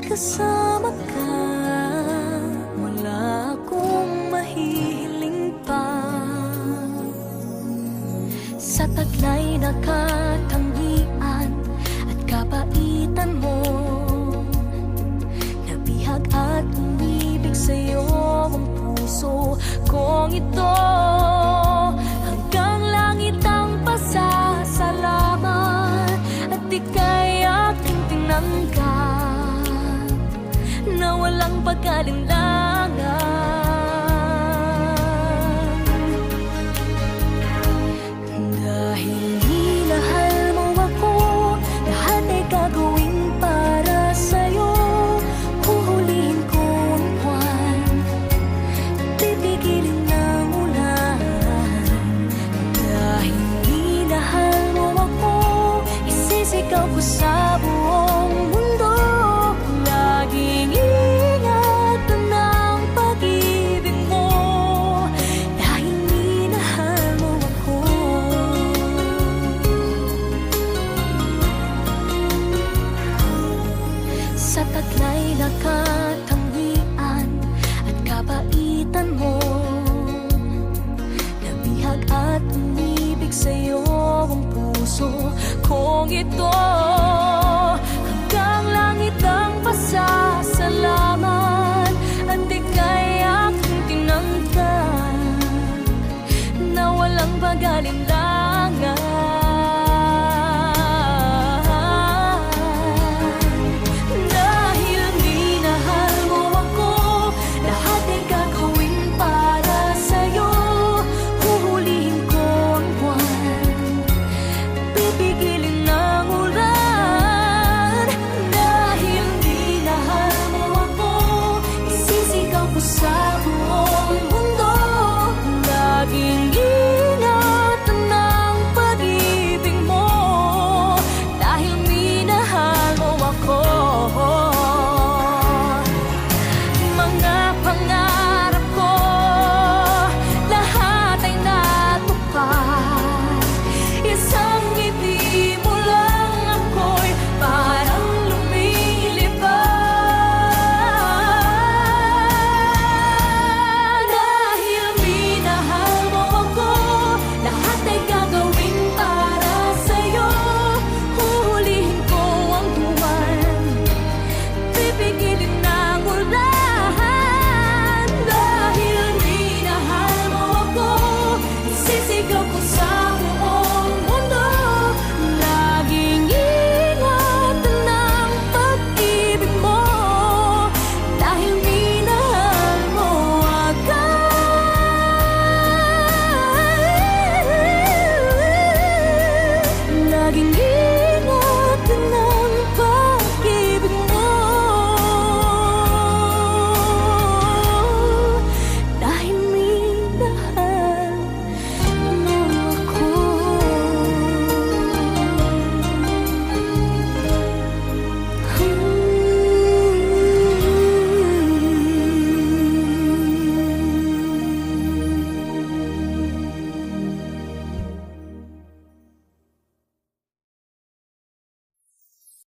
kasama ka, wala akong mahihiling pa. Sa taglay na katangian at kapaitan mo, nabihag at umibig sa'yo ang puso kong ito. Hanggang langit ang pasasalamat at ika'y aking tinanggap na walang pag-alinlangan. Dahil minahal mo ako, lahat ay gagawin para sa'yo. Huhulihin ko ang buwan, pipigilin ng ulan. Dahil minahal mo ako, isisigaw ko sa buong mundo. Laging ingatan ng pag-ibig mo, dahil minahal mo ako. Sa taglay na katangian at kapaitan mo, nabihag at umibig sa'yo ang puso kong ito.